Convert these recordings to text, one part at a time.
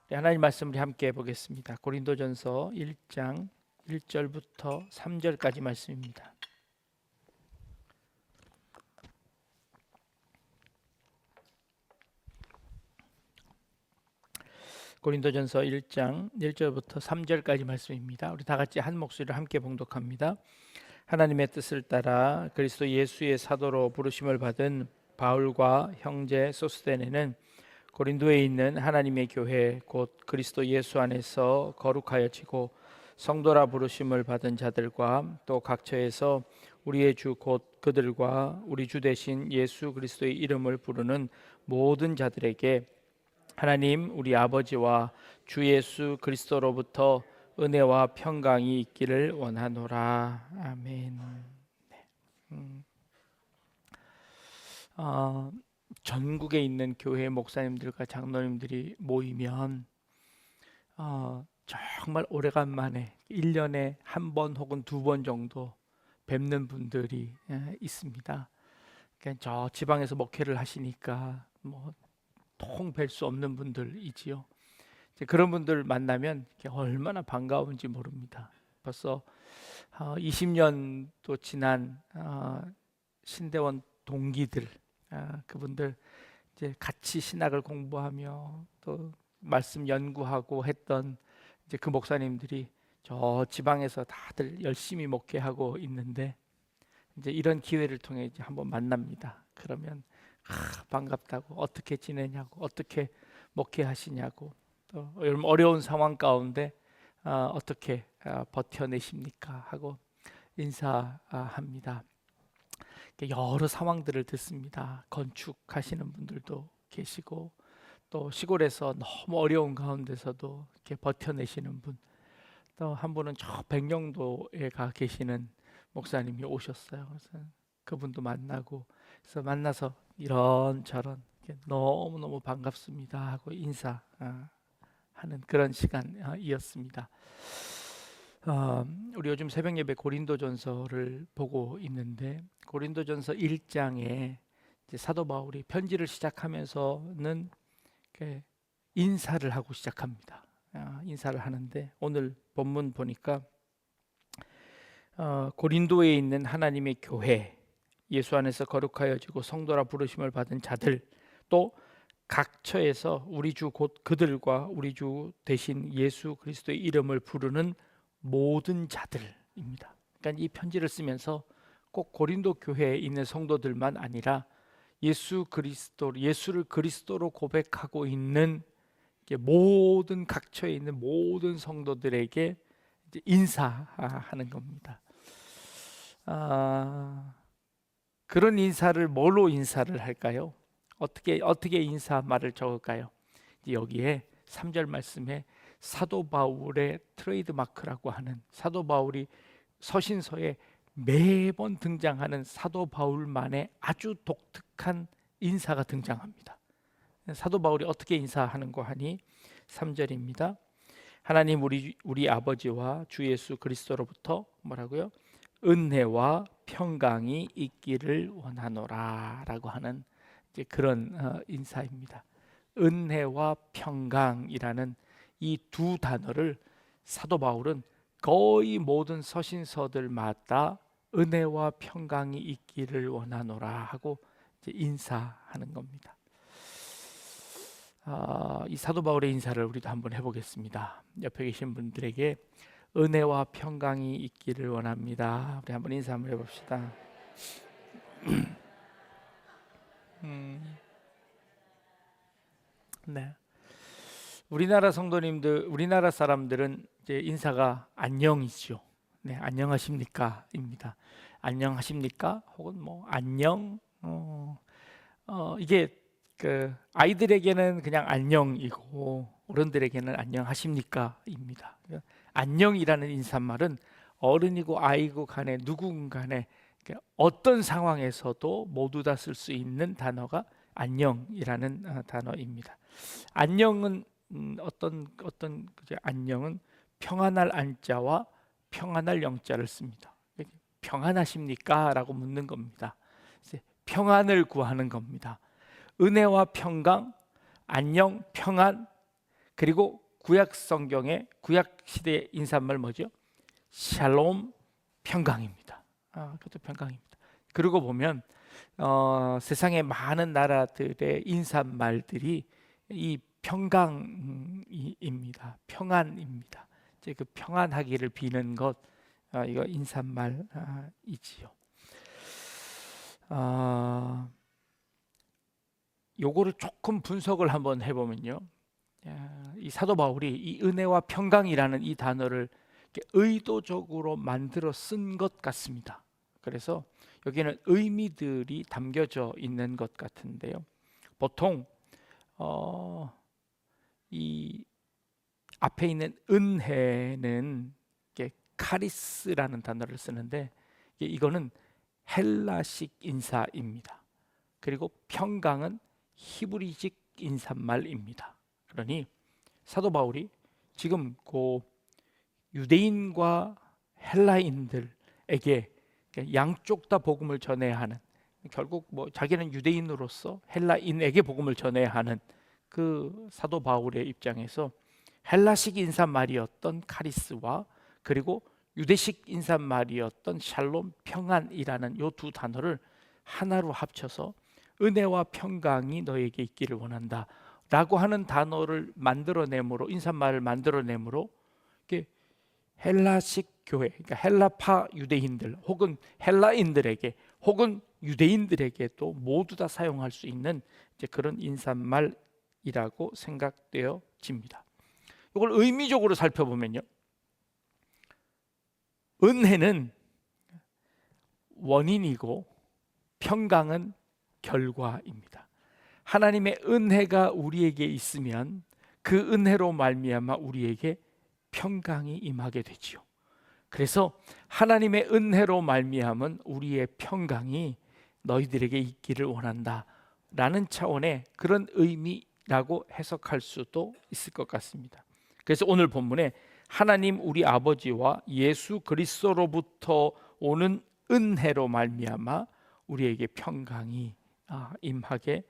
하나님 말씀 우리 함께 보겠습니다. 고린도전서 1장 1절부터 3절까지 말씀입니다. 고린도전서 1장 1절부터 3절까지 말씀입니다. 우리 다 같이 한 목소리로 함께 봉독합니다. 하나님의 뜻을 따라 그리스도 예수의 사도로 부르심을 받은 바울과 형제 소스데네는 고린도에 있는 하나님의 교회 곧 그리스도 예수 안에서 거룩하여지고 성도라 부르심을 받은 자들과 또 각처에서 우리의 주 곧 그들과 우리 주 되신 예수 그리스도의 이름을 부르는 모든 자들에게 하나님 우리 아버지와 주 예수 그리스도로부터 은혜와 평강이 있기를 원하노라. 아멘. 전국에 있는 교회 목사님들과 장로님들이 모이면 정말 오래간만에 1년에 한 번 혹은 두 번 정도 뵙는 분들이 있습니다. 그러니까 저 지방에서 목회를 하시니까 통 뵐 수 없는 분들이지요. 그런 분들 만나면 얼마나 반가운지 모릅니다. 벌써 20년도 지난 신대원 동기들, 그분들 이제 같이 신학을 공부하며 또 말씀 연구하고 했던 이제 그 목사님들이 저 지방에서 다들 열심히 목회하고 있는데 이제 이런 기회를 통해 이제 한번 만납니다. 그러면 반갑다고, 어떻게 지내냐고, 어떻게 목회하시냐고, 또 어려운 상황 가운데 어떻게 버텨내십니까 하고 인사합니다. 여러 상황들을 듣습니다. 건축하시는 분들도 계시고 또 시골에서 너무 어려운 가운데서도 이렇게 버텨내시는 분, 또 한 분은 저 백령도에 가 계시는 목사님이 오셨어요. 그래서 그분도 만나고, 그래서 만나서 이런저런 너무너무 반갑습니다 하고 인사하는 그런 시간이었습니다. 우리 요즘 새벽 예배 고린도전서를 보고 있는데 고린도전서 1장에 이제 사도 바울이 편지를 시작하면서는 인사를 하고 시작합니다. 인사를 하는데 오늘 본문 보니까 고린도에 있는 하나님의 교회, 예수 안에서 거룩하여지고 성도라 부르심을 받은 자들, 또 각처에서 우리 주 곧 그들과 우리 주 대신 예수 그리스도의 이름을 부르는 모든 자들입니다. 그러니까 이 편지를 쓰면서 꼭 고린도 교회에 있는 성도들만 아니라 예수를 그리스도로 고백하고 있는 모든 각처에 있는 모든 성도들에게 이제 인사하는 겁니다. 그런 인사를 뭘로 인사를 할까요? 어떻게 인사 말을 적을까요? 여기에 3절 말씀에 사도 바울의 트레이드 마크라고 하는, 사도 바울이 서신서에 매번 등장하는 사도 바울만의 아주 독특한 인사가 등장합니다. 사도 바울이 어떻게 인사하는고 하니 3절입니다. 하나님 우리 아버지와 주 예수 그리스도로부터 뭐라고요? 은혜와 평강이 있기를 원하노라 라고 하는 이제 그런 인사입니다. 은혜와 평강이라는 이 두 단어를 사도 바울은 거의 모든 서신서들마다 은혜와 평강이 있기를 원하노라 하고 이제 인사하는 겁니다. 이 사도 바울의 인사를 우리도 한번 해보겠습니다. 옆에 계신 분들에게 은혜와 평강이 있기를 원합니다. 우리 한번 인사 한번 해봅시다. 네. 우리나라 성도님들, 우리나라 사람들은 이제 인사가 안녕이죠. 네, 안녕하십니까입니다. 안녕하십니까? 혹은 안녕. 이게 그 아이들에게는 그냥 안녕이고 어른들에게는 안녕하십니까입니다. 안녕이라는 인사말은 어른이고 아이고 간에 누군간에 어떤 상황에서도 모두 다 쓸 수 있는 단어가 안녕이라는 단어입니다. 안녕은 안녕은 평안할 안자와 평안할 영자를 씁니다. 평안하십니까? 라고 묻는 겁니다. 평안을 구하는 겁니다. 은혜와 평강, 안녕, 평안, 그리고 구약 성경의 구약 시대의 인사말 뭐죠? 샬롬, 평강입니다. 그것도 평강입니다. 그러고 보면 세상의 많은 나라들의 인사말들이 이 평강입니다. 평안입니다. 이제 그 평안하기를 비는 것, 이거 인사말이지요. 요거를 조금 분석을 한번 해보면요, 이 사도 바울이 이 은혜와 평강이라는 이 단어를 의도적으로 만들어 쓴 것 같습니다. 그래서 여기는 의미들이 담겨져 있는 것 같은데요. 보통 이 앞에 있는 은혜는 카리스라는 단어를 쓰는데 이거는 헬라식 인사입니다. 그리고 평강은 히브리식 인사말입니다. 그러니 사도 바울이 지금 그 유대인과 헬라인들에게 양쪽 다 복음을 전해야 하는, 결국 뭐 자기는 유대인으로서 헬라인에게 복음을 전해야 하는 그 사도 바울의 입장에서 헬라식 인사말이었던 카리스와 그리고 유대식 인사말이었던 샬롬, 평안이라는 요 두 단어를 하나로 합쳐서 은혜와 평강이 너에게 있기를 원한다 라고 하는 단어를 만들어내므로, 인사말을 만들어내므로 헬라식 교회, 그러니까 헬라파 유대인들 혹은 헬라인들에게 혹은 유대인들에게도 모두 다 사용할 수 있는 이제 그런 인사말이라고 생각되어집니다. 이걸 의미적으로 살펴보면요, 은혜는 원인이고 평강은 결과입니다. 하나님의 은혜가 우리에게 있으면 그 은혜로 말미암아 우리에게 평강이 임하게 되지요. 그래서 하나님의 은혜로 말미암은 우리의 평강이 너희들에게 있기를 원한다 라는 차원의 그런 의미라고 해석할 수도 있을 것 같습니다. 그래서 오늘 본문에 하나님 우리 아버지와 예수 그리스도로부터 오는 은혜로 말미암아 우리에게 평강이 임하게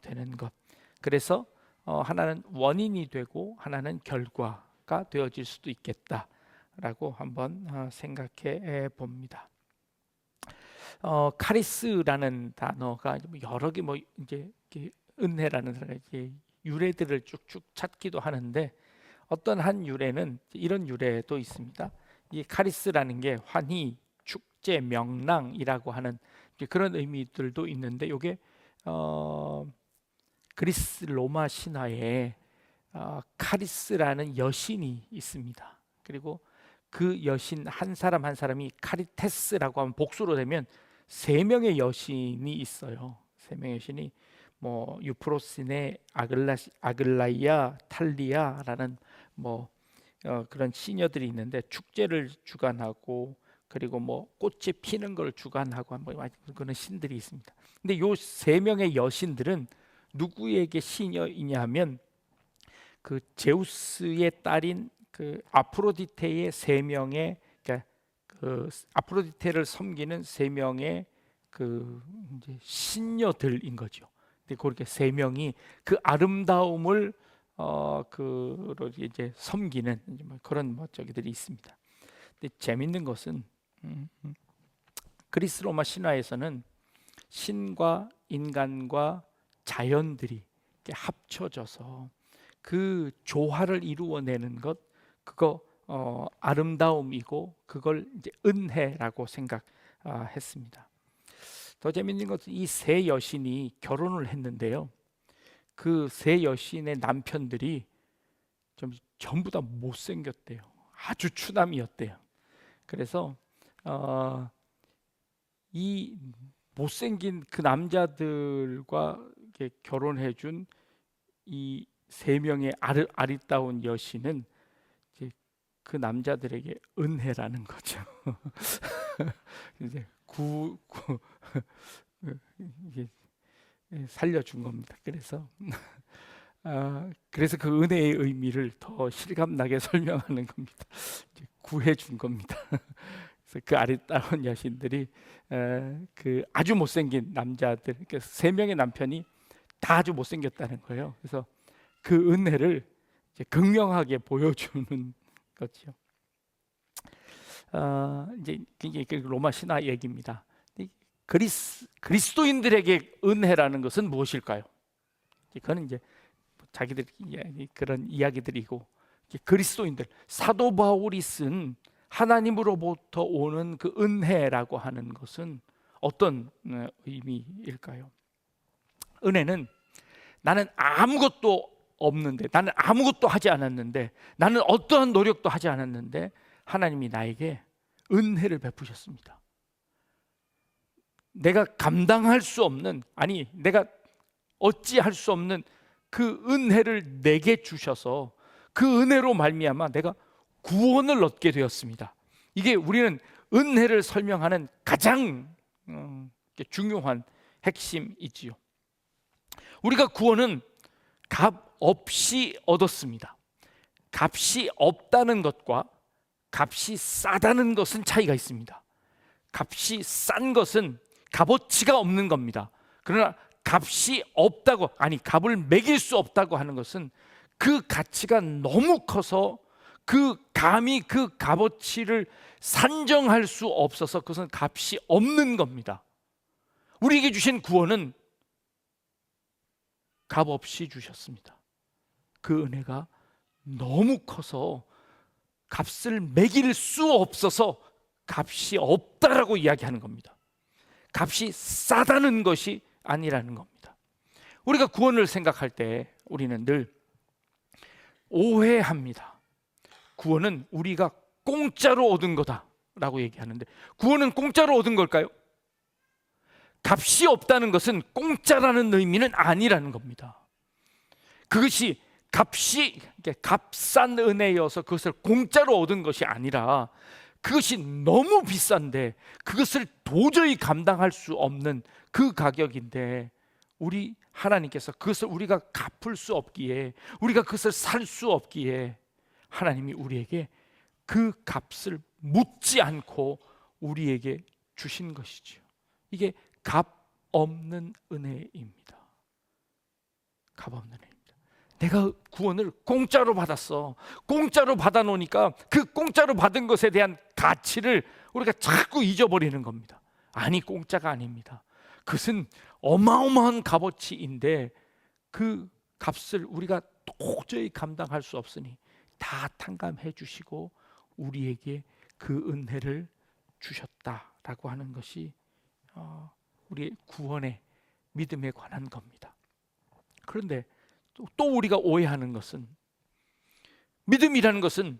되는 것. 그래서 하나는 원인이 되고 하나는 결과가 되어질 수도 있겠다라고 한번 생각해 봅니다. 카리스라는 단어가 여러 개 뭐 이제 은혜라는 유래들을 쭉쭉 찾기도 하는데, 어떤 한 유래는 이런 유래도 있습니다. 이 카리스라는 게 환희, 축제, 명랑이라고 하는 그런 의미들도 있는데, 이게 그리스 로마 신화에 카리스라는 여신이 있습니다. 그리고 그 여신 한 사람 한 사람이 카리테스라고 하면 복수로 되면 세 명의 여신이 있어요. 세 명의 여신이 뭐 유프로시네, 아글라이아, 탈리아라는 뭐 그런 시녀들이 있는데, 축제를 주관하고 그리고 뭐 꽃이 피는 걸 주관하고 뭐 그런 신들이 있습니다. 근데 요 세 명의 여신들은 누구에게 시녀이냐면 그 제우스의 딸인 그 아프로디테의 세 명의, 그러니까 그 아프로디테를 섬기는 세 명의 그 이제 신녀들인 거죠. 근데 그렇게 세 명이 그 아름다움을 그 이제 섬기는 이제 뭐 그런 뭐 저기들이 있습니다. 근데 재밌는 것은 그리스 로마 신화에서는 신과 인간과 자연들이 이렇게 합쳐져서 그 조화를 이루어내는 것, 그거 아름다움이고 그걸 이제 은혜라고 생각했습니다. 더 재밌는 것은 이 세 여신이 결혼을 했는데요, 그 세 여신의 남편들이 전부 다 못생겼대요. 아주 추남이었대요. 그래서 이 못생긴 그 남자들과 결혼해준 이 세 명의 아리따운 여신은 이제 그 남자들에게 은혜라는 거죠. 이제 이게 살려준 겁니다. 그래서 그래서 그 은혜의 의미를 더 실감나게 설명하는 겁니다. 이제 구해준 겁니다. 그래서 그 아리따운 여신들이 그 아주 못생긴 남자들, 그러니까 세 명의 남편이 다 아주 못생겼다는 거예요. 그래서 그 은혜를 이제 극명하게 보여주는 거죠. 이제 로마 신화 얘기입니다. 그리스도인들에게 은혜라는 것은 무엇일까요? 그거는 이제 자기들 그런 이야기들이고, 그리스도인들, 사도 바울이 쓴 하나님으로부터 오는 그 은혜라고 하는 것은 어떤 의미일까요? 은혜는 나는 아무것도 없는데, 나는 아무것도 하지 않았는데, 나는 어떠한 노력도 하지 않았는데 하나님이 나에게 은혜를 베푸셨습니다. 내가 감당할 수 없는, 아니 내가 어찌할 수 없는 그 은혜를 내게 주셔서 그 은혜로 말미암아 내가 구원을 얻게 되었습니다. 이게 우리는 은혜를 설명하는 가장 중요한 핵심이지요. 우리가 구원은 값 없이 얻었습니다. 값이 없다는 것과 값이 싸다는 것은 차이가 있습니다. 값이 싼 것은 값어치가 없는 겁니다. 그러나 값이 없다고, 아니 값을 매길 수 없다고 하는 것은 그 가치가 너무 커서 감히 그 값어치를 산정할 수 없어서 그것은 값이 없는 겁니다. 우리에게 주신 구원은 값 없이 주셨습니다. 그 은혜가 너무 커서 값을 매길 수 없어서 값이 없다라고 이야기하는 겁니다. 값이 싸다는 것이 아니라는 겁니다. 우리가 구원을 생각할 때 우리는 늘 오해합니다. 구원은 우리가 공짜로 얻은 거다라고 얘기하는데, 구원은 공짜로 얻은 걸까요? 값이 없다는 것은 공짜라는 의미는 아니라는 겁니다. 그것이 값싼 은혜여서 그것을 공짜로 얻은 것이 아니라, 그것이 너무 비싼데 그것을 도저히 감당할 수 없는 그 가격인데, 우리 하나님께서 그것을 우리가 갚을 수 없기에, 우리가 그것을 살 수 없기에 하나님이 우리에게 그 값을 묻지 않고 우리에게 주신 것이죠. 이게 값 없는 은혜입니다. 값 없는 은혜입니다. 내가 구원을 공짜로 받았어. 공짜로 받아놓으니까 그 공짜로 받은 것에 대한 가치를 우리가 자꾸 잊어버리는 겁니다. 아니, 공짜가 아닙니다. 그것은 어마어마한 값어치인데 그 값을 우리가 도저히 감당할 수 없으니 다 탕감해 주시고 우리에게 그 은혜를 주셨다라고 하는 것이 우리의 구원의 믿음에 관한 겁니다. 그런데 또 우리가 오해하는 것은, 믿음이라는 것은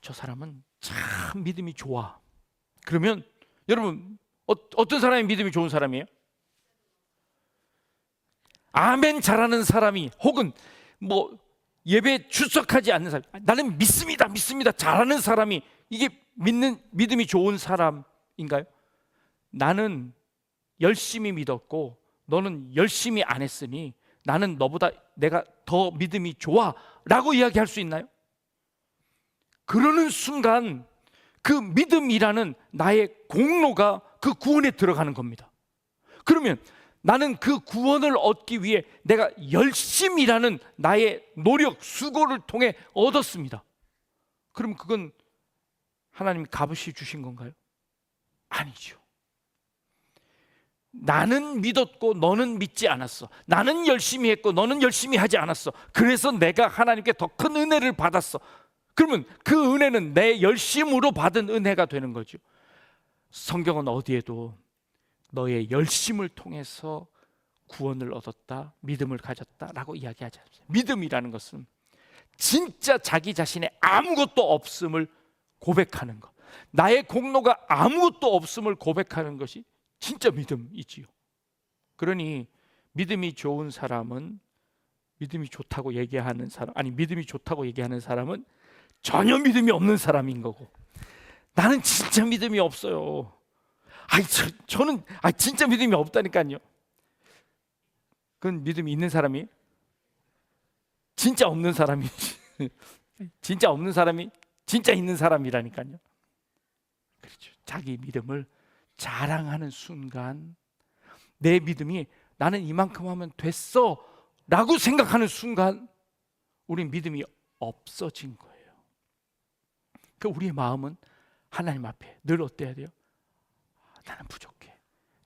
저 사람은 참 믿음이 좋아. 그러면 여러분, 어떤 사람이 믿음이 좋은 사람이에요? 아멘 잘하는 사람이, 혹은 예배 출석하지 않는 사람, 나는 믿습니다 잘하는 사람이, 이게 믿음이 좋은 사람인가요? 나는 열심히 믿었고 너는 열심히 안 했으니 나는 너보다 내가 더 믿음이 좋아 라고 이야기할 수 있나요? 그러는 순간 그 믿음이라는 나의 공로가 그 구원에 들어가는 겁니다. 그러면 나는 그 구원을 얻기 위해 내가 열심이라는 나의 노력, 수고를 통해 얻었습니다. 그럼 그건 하나님이 값없이 주신 건가요? 아니죠. 나는 믿었고 너는 믿지 않았어. 나는 열심히 했고 너는 열심히 하지 않았어. 그래서 내가 하나님께 더 큰 은혜를 받았어. 그러면 그 은혜는 내 열심으로 받은 은혜가 되는 거죠. 성경은 어디에도 너의 열심을 통해서 구원을 얻었다, 믿음을 가졌다라고 이야기하지 않습니다. 믿음이라는 것은 진짜 자기 자신의 아무것도 없음을 고백하는 것, 나의 공로가 아무것도 없음을 고백하는 것이 진짜 믿음이지요. 그러니 믿음이 좋은 사람은, 믿음이 좋다고 얘기하는 사람, 아니 믿음이 좋다고 얘기하는 사람은 전혀 믿음이 없는 사람인 거고, 나는 진짜 믿음이 없어요. 저는 진짜 믿음이 없다니까요. 그건 믿음이 있는 사람이, 진짜 없는 사람이 진짜 없는 사람이 진짜 있는 사람이라니까요. 그렇죠. 자기 믿음을 자랑하는 순간, 내 믿음이 나는 이만큼 하면 됐어 라고 생각하는 순간 우리 믿음이 없어진 거예요. 그 우리의 마음은 하나님 앞에 늘 어때야 돼요? 나는 부족해,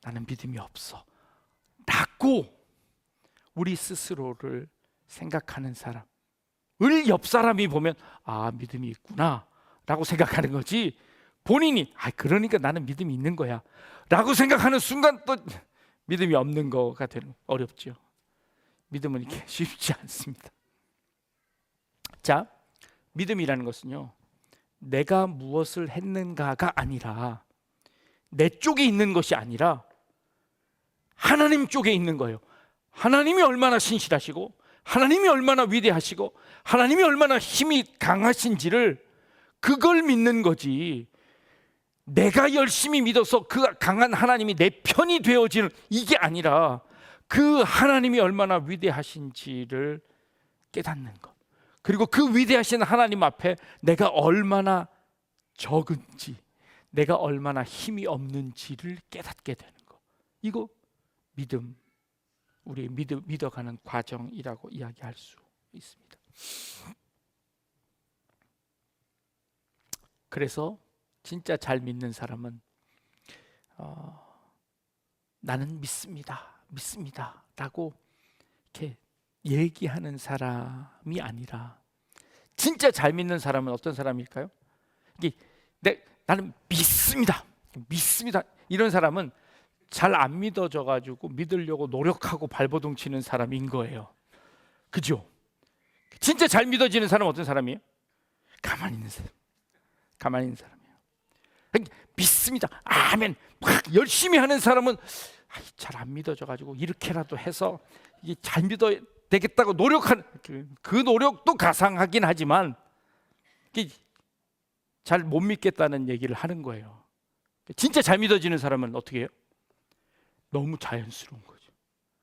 나는 믿음이 없어 라고 우리 스스로를 생각하는 사람을 옆 사람이 보면 믿음이 있구나 라고 생각하는 거지, 본인이 그러니까 나는 믿음이 있는 거야 라고 생각하는 순간 또 믿음이 없는 거가 되는, 어렵죠. 믿음은 이렇게 쉽지 않습니다. 자, 믿음이라는 것은요, 내가 무엇을 했는가가 아니라, 내 쪽에 있는 것이 아니라 하나님 쪽에 있는 거예요. 하나님이 얼마나 신실하시고, 하나님이 얼마나 위대하시고, 하나님이 얼마나 힘이 강하신지를, 그걸 믿는 거지, 내가 열심히 믿어서 그 강한 하나님이 내 편이 되어지는 이게 아니라, 그 하나님이 얼마나 위대하신지를 깨닫는 것, 그리고 그 위대하신 하나님 앞에 내가 얼마나 적은지, 내가 얼마나 힘이 없는지를 깨닫게 되는 것, 이거 믿음, 우리의 믿어가는 과정이라고 이야기할 수 있습니다. 그래서 진짜 잘 믿는 사람은 나는 믿습니다 라고 이렇게 얘기하는 사람이 아니라, 진짜 잘 믿는 사람은 어떤 사람일까요? 나는 믿습니다 이런 사람은 잘 안 믿어져 가지고 믿으려고 노력하고 발버둥 치는 사람인 거예요. 그죠? 진짜 잘 믿어지는 사람은 어떤 사람이에요? 가만히 있는 사람이에요. 믿습니다, 아멘, 막 열심히 하는 사람은 잘 안 믿어져 가지고 이렇게라도 해서 이게 잘 믿어야 되겠다고 노력하는, 그 노력도 가상하긴 하지만 잘 못 믿겠다는 얘기를 하는 거예요. 진짜 잘 믿어지는 사람은 어떻게 해요? 너무 자연스러운 거죠.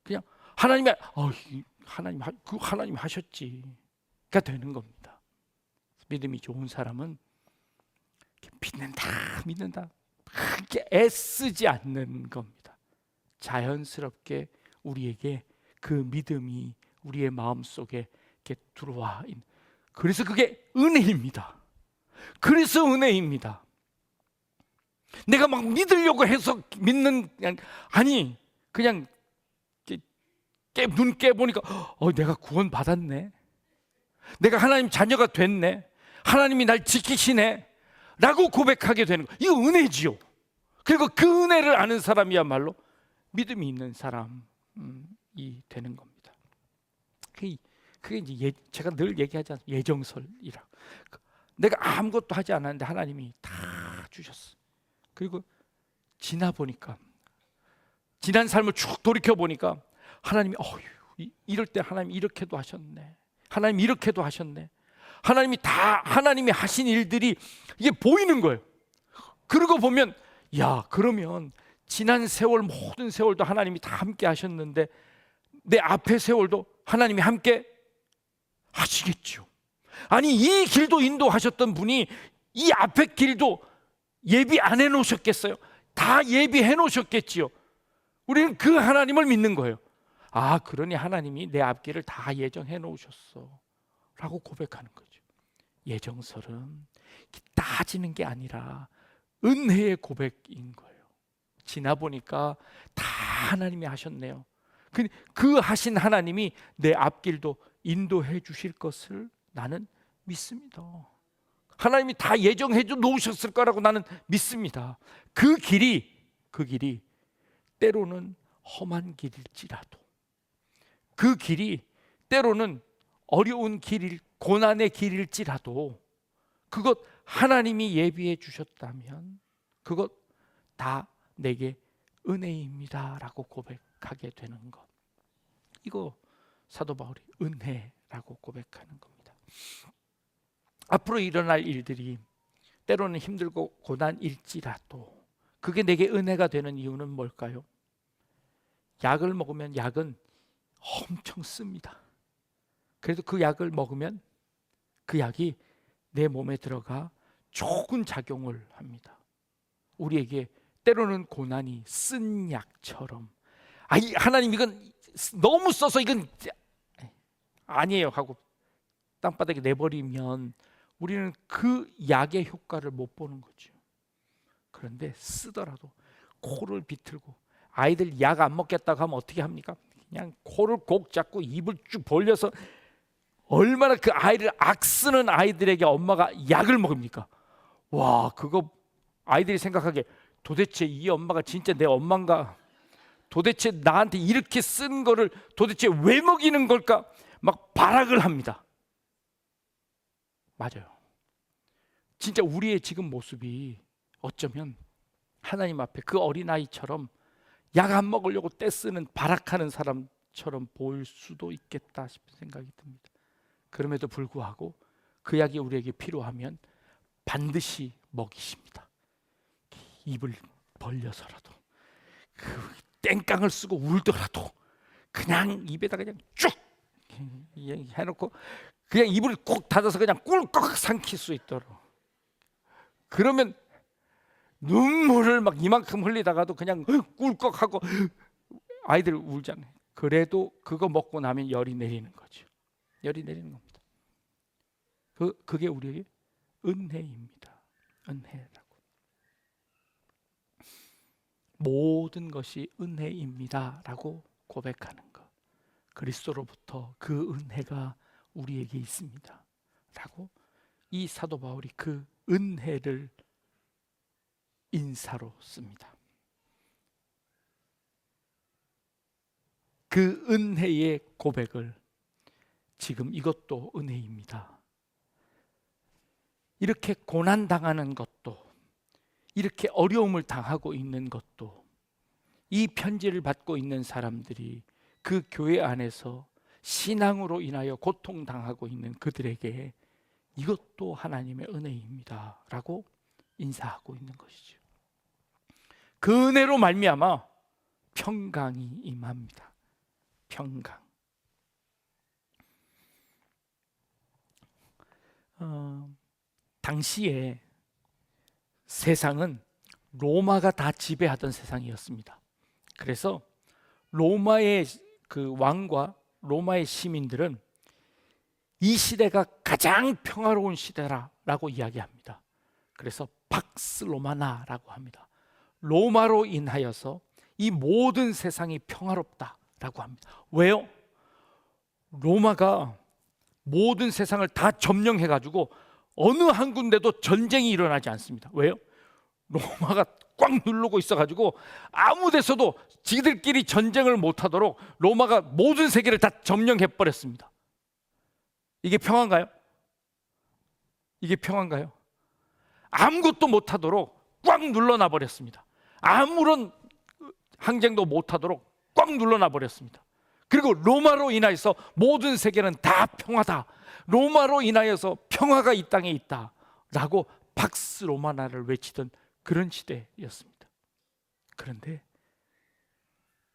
그냥 하나님이 하나님 하셨지가 되는 겁니다. 믿음이 좋은 사람은 믿는다 그렇게 애쓰지 않는 겁니다. 자연스럽게 우리에게 그 믿음이 우리의 마음속에 이렇게 들어와 있는, 그래서 그게 은혜입니다. 그래서 은혜입니다. 내가 막 믿으려고 해서 믿는, 아니 그냥 눈 깨보니까 내가 구원 받았네, 내가 하나님 자녀가 됐네, 하나님이 날 지키시네 라고 고백하게 되는 거, 이거 은혜지요. 그리고 그 은혜를 아는 사람이야말로 믿음이 있는 사람이 되는 겁니다. 그게 이제 제가 늘 얘기하지 않습니까? 예정설이라. 내가 아무것도 하지 않았는데 하나님이 다 주셨어. 그리고 지나보니까, 지난 삶을 쭉 돌이켜보니까 하나님이 이럴 때 하나님이 이렇게도 하셨네, 하나님이 이렇게도 하셨네, 하나님이 하신 일들이 이게 보이는 거예요. 그러고 보면 그러면 지난 세월, 모든 세월도 하나님이 다 함께 하셨는데 내 앞의 세월도 하나님이 함께 하시겠죠. 아니 이 길도 인도하셨던 분이 이 앞의 길도 예비 안 해놓으셨겠어요? 다 예비해 놓으셨겠지요. 우리는 그 하나님을 믿는 거예요. 그러니 하나님이 내 앞길을 다 예정해 놓으셨어 라고 고백하는 거죠. 예정설은 따지는 게 아니라 은혜의 고백인 거예요. 지나보니까 다 하나님이 하셨네요. 그 하신 하나님이 내 앞길도 인도해 주실 것을 나는 믿습니다. 하나님이 다 예정해 놓으셨을 거라고 나는 믿습니다. 그 길이 때로는 험한 길일지라도, 그 길이 때로는 어려운 길일, 고난의 길일지라도 그것 하나님이 예비해 주셨다면 그것 다 내게 은혜입니다 라고 고백하게 되는 것, 이거 사도 바울이 은혜라고 고백하는 겁니다. 앞으로 일어날 일들이 때로는 힘들고 고난일지라도 그게 내게 은혜가 되는 이유는 뭘까요? 약을 먹으면 약은 엄청 씁니다. 그래도 그 약을 먹으면 그 약이 내 몸에 들어가 좋은 작용을 합니다. 우리에게 때로는 고난이 쓴 약처럼 하나님 이건 너무 써서 이건 아니에요 하고 땅바닥에 내버리면 우리는 그 약의 효과를 못 보는 거죠. 그런데 쓰더라도 코를 비틀고, 아이들 약 안 먹겠다고 하면 어떻게 합니까? 그냥 코를 꼭 잡고 입을 쭉 벌려서, 얼마나 그 아이를 악쓰는 아이들에게 엄마가 약을 먹입니까? 와, 그거 아이들이 생각하기에 도대체 이 엄마가 진짜 내 엄마인가? 도대체 나한테 이렇게 쓴 거를 도대체 왜 먹이는 걸까? 막 발악을 합니다. 맞아요. 진짜 우리의 지금 모습이 어쩌면 하나님 앞에 그 어린아이처럼 약 안 먹으려고 떼쓰는 발악하는 사람처럼 보일 수도 있겠다 싶은 생각이 듭니다. 그럼에도 불구하고 그 약이 우리에게 필요하면 반드시 먹이십니다. 입을 벌려서라도, 그 땡깡을 쓰고 울더라도 그냥 입에다 그냥 쭉 해놓고 그냥 입을 꼭 닫아서 그냥 꿀꺽 삼킬 수 있도록. 그러면 눈물을 막 이만큼 흘리다가도 그냥 꿀꺽하고 아이들 울잖아요. 그래도 그거 먹고 나면 열이 내리는 거죠. 열이 내리는 겁니다. 그게 우리에게 은혜입니다. 은혜라고. 모든 것이 은혜입니다라고 고백하는 것. 그리스도로부터 그 은혜가 우리에게 있습니다 라고 이 사도 바울이 그 은혜를 인사로 씁니다. 그 은혜의 고백을 지금 이것도 은혜입니다. 이렇게 고난당하는 것도, 이렇게 어려움을 당하고 있는 것도, 이 편지를 받고 있는 사람들이 그 교회 안에서 신앙으로 인하여 고통당하고 있는 그들에게 이것도 하나님의 은혜입니다 라고 인사하고 있는 것이죠. 그 은혜로 말미암아 평강이 임합니다. 평강. 당시에 세상은 로마가 다 지배하던 세상이었습니다. 그래서 로마의 그 왕과 로마의 시민들은 이 시대가 가장 평화로운 시대라고 이야기합니다. 그래서 팍스 로마나라고 합니다. 로마로 인하여서 이 모든 세상이 평화롭다라고 합니다. 왜요? 로마가 모든 세상을 다 점령해가지고 어느 한 군데도 전쟁이 일어나지 않습니다. 왜요? 로마가 꽉 누르고 있어가지고 아무 데서도 지들끼리 전쟁을 못하도록 로마가 모든 세계를 다 점령해버렸습니다. 이게 평화인가요? 이게 평화인가요? 아무것도 못하도록 꽉 눌러놔버렸습니다. 아무런 항쟁도 못하도록 꽉 눌러놔버렸습니다. 그리고 로마로 인하여서 모든 세계는 다 평화다, 로마로 인하여서 평화가 이 땅에 있다 라고 팍스 로마나를 외치던 그런 시대였습니다. 그런데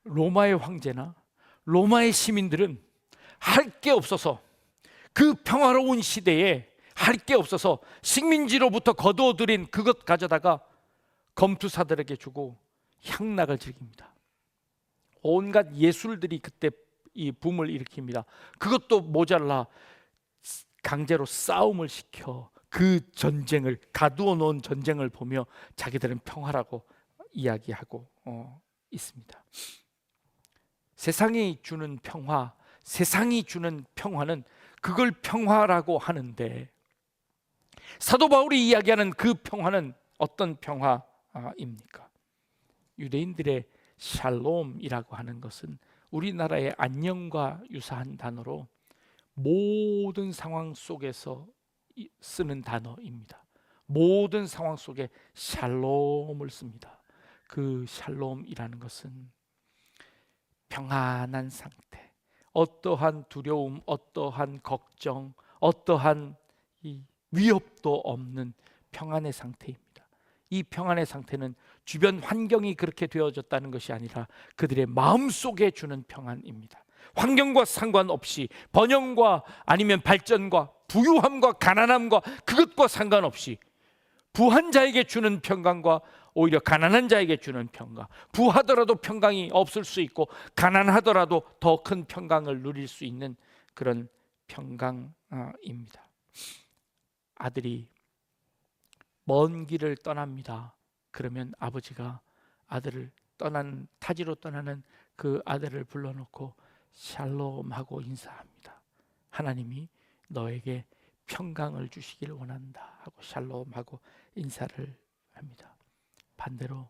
로마의 황제나 로마의 시민들은 할 게 없어서, 그 평화로운 시대에 할 게 없어서 식민지로부터 거두어들인 그것 가져다가 검투사들에게 주고 향락을 즐깁니다. 온갖 예술들이 그때 이 붐을 일으킵니다. 그것도 모자라 강제로 싸움을 시켜 그 전쟁을, 가두어 놓은 전쟁을 보며 자기들은 평화라고 이야기하고 있습니다. 세상이 주는 평화, 세상이 주는 평화는 그걸 평화라고 하는데, 사도 바울이 이야기하는 그 평화는 어떤 평화입니까? 유대인들의 샬롬이라고 하는 것은 우리나라의 안녕과 유사한 단어로 모든 상황 속에서 쓰는 단어입니다. 모든 상황 속에 샬롬을 씁니다. 그 샬롬이라는 것은 평안한 상태, 어떠한 두려움, 어떠한 걱정, 어떠한 이 위협도 없는 평안의 상태입니다. 이 평안의 상태는 주변 환경이 그렇게 되어졌다는 것이 아니라 그들의 마음속에 주는 평안입니다. 환경과 상관없이, 번영과 아니면 발전과 부유함과 가난함과 그것과 상관없이 부한 자에게 주는 평강과 오히려 가난한 자에게 주는 평강, 부하더라도 평강이 없을 수 있고 가난하더라도 더 큰 평강을 누릴 수 있는 그런 평강입니다. 아들이 먼 길을 떠납니다. 그러면 아버지가 아들을 타지로 떠나는 그 아들을 불러놓고 샬롬하고 인사합니다. 하나님이 너에게 평강을 주시길 원한다 하고 샬롬하고 인사를 합니다. 반대로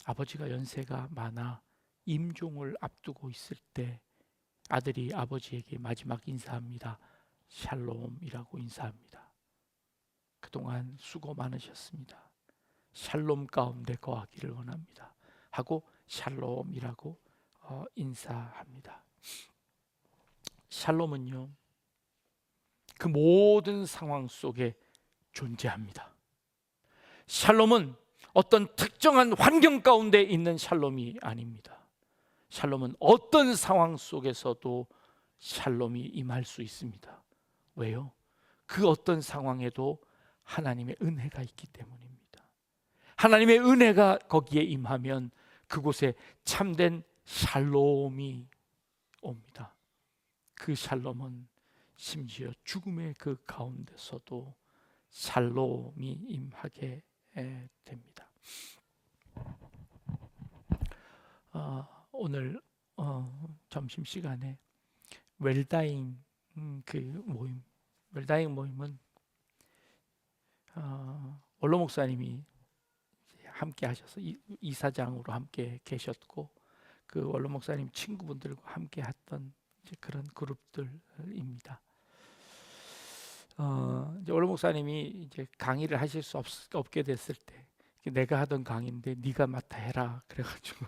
아버지가 연세가 많아 임종을 앞두고 있을 때 아들이 아버지에게 마지막 인사합니다. 샬롬이라고 인사합니다. 그동안 수고 많으셨습니다. 샬롬 가운데 거하기를 원합니다 하고 샬롬이라고 인사합니다. 샬롬은요, 그 모든 상황 속에 존재합니다. 샬롬은 어떤 특정한 환경 가운데 있는 샬롬이 아닙니다. 샬롬은 어떤 상황 속에서도 샬롬이 임할 수 있습니다. 왜요? 그 어떤 상황에도 하나님의 은혜가 있기 때문입니다. 하나님의 은혜가 거기에 임하면 그곳에 참된 샬롬이 옵니다. 그 샬롬은 심지어 죽음의 그 가운데서도 샬롬이 임하게 됩니다. 오늘 점심시간에 웰다잉 웰다잉 모임은 원로 목사님이 함께 하셔서 이사장으로 함께 계셨고 그 원로 목사님 친구분들과 함께 했던 그런 그룹들입니다. 이제 원로 목사님이 이제 강의를 하실 수 없게 됐을 때 내가 하던 강의인데 네가 맡아 해라 그래가지고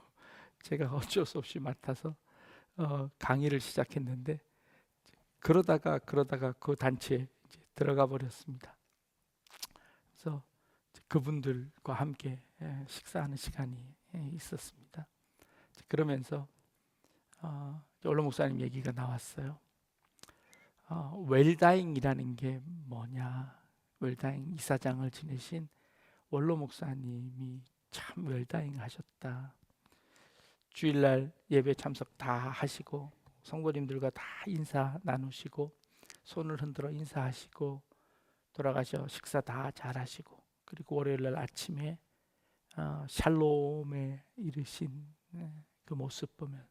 제가 어쩔 수 없이 맡아서 강의를 시작했는데 그러다가 그 단체에 이제 들어가 버렸습니다. 그래서 그분들과 함께 식사하는 시간이 있었습니다. 그러면서 원로 목사님 얘기가 나왔어요. 웰다잉이라는 게 뭐냐? 웰다잉 이사장을 지내신 원로 목사님이 참 웰다잉 하셨다. 주일날 예배 참석 다 하시고 성도님들과 다 인사 나누시고 손을 흔들어 인사하시고 돌아가셔 식사 다 잘하시고 그리고 월요일날 아침에 샬롬에 이르신 그 모습 보면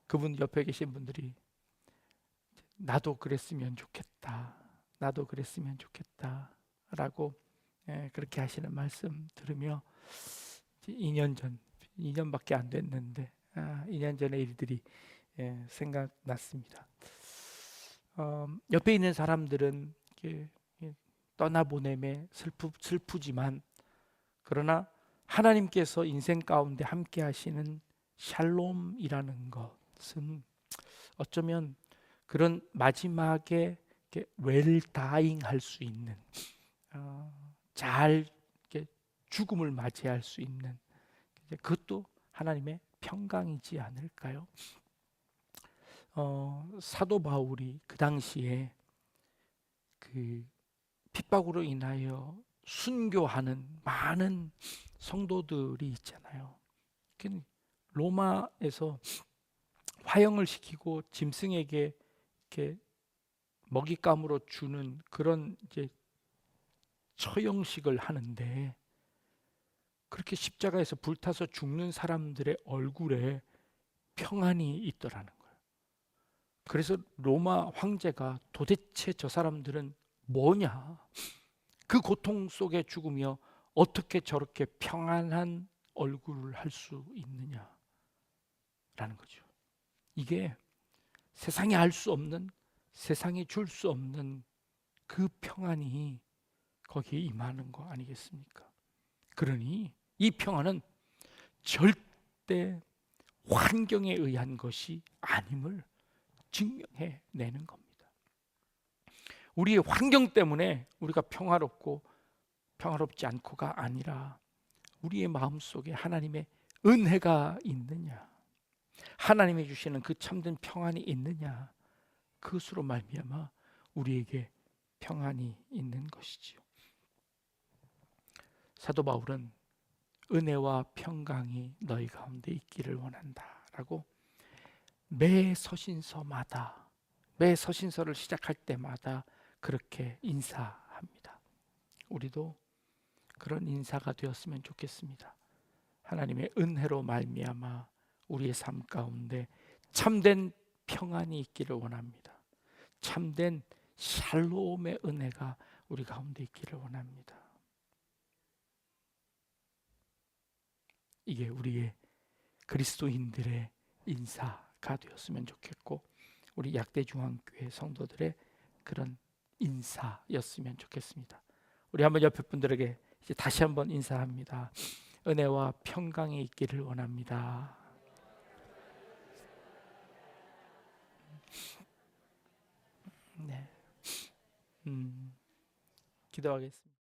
그분 옆에 계신 분들이 나도 그랬으면 좋겠다. 나도 그랬으면 좋겠다. 라고 그렇게 하시는 말씀 들으며 2년밖에 안 됐는데 2년 전의 일들이 생각났습니다. 옆에 있는 사람들은 떠나보냄에 슬프지만 그러나 하나님께서 인생 가운데 함께 하시는 샬롬이라는 것은 어쩌면 그런 마지막에 웰다잉 할 수 있는 잘 죽음을 맞이할 수 있는 그것도 하나님의 평강이지 않을까요? 사도 바울이 그 당시에 그 핍박으로 인하여 순교하는 많은 성도들이 있잖아요. 로마에서 화형을 시키고 짐승에게 이렇게 먹잇감으로 주는 그런 이제 처형식을 하는데 그렇게 십자가에서 불타서 죽는 사람들의 얼굴에 평안이 있더라는 거예요. 그래서 로마 황제가 도대체 저 사람들은 뭐냐? 그 고통 속에 죽으며 어떻게 저렇게 평안한 얼굴을 할 수 있느냐? 라는 거죠. 이게 세상이 알 수 없는, 세상이 줄 수 없는 그 평안이 거기에 임하는 거 아니겠습니까? 그러니 이 평안은 절대 환경에 의한 것이 아님을 증명해 내는 겁니다. 우리의 환경 때문에 우리가 평화롭고 평화롭지 않고가 아니라 우리의 마음속에 하나님의 은혜가 있느냐, 하나님이 주시는 그 참된 평안이 있느냐, 그것으로 말미암아 우리에게 평안이 있는 것이지요. 사도 바울은 은혜와 평강이 너희 가운데 있기를 원한다 라고 매 서신서마다 매 서신서를 시작할 때마다 그렇게 인사합니다. 우리도 그런 인사가 되었으면 좋겠습니다. 하나님의 은혜로 말미암아 우리의 삶 가운데 참된 평안이 있기를 원합니다. 참된 샬롬의 은혜가 우리 가운데 있기를 원합니다. 이게 우리의 그리스도인들의 인사가 되었으면 좋겠고, 우리 약대중앙교회 성도들의 그런 인사였으면 좋겠습니다. 우리 한번 옆에 분들에게 이제 다시 한번 인사합니다. 은혜와 평강이 있기를 원합니다. 네, 기도하겠습니다.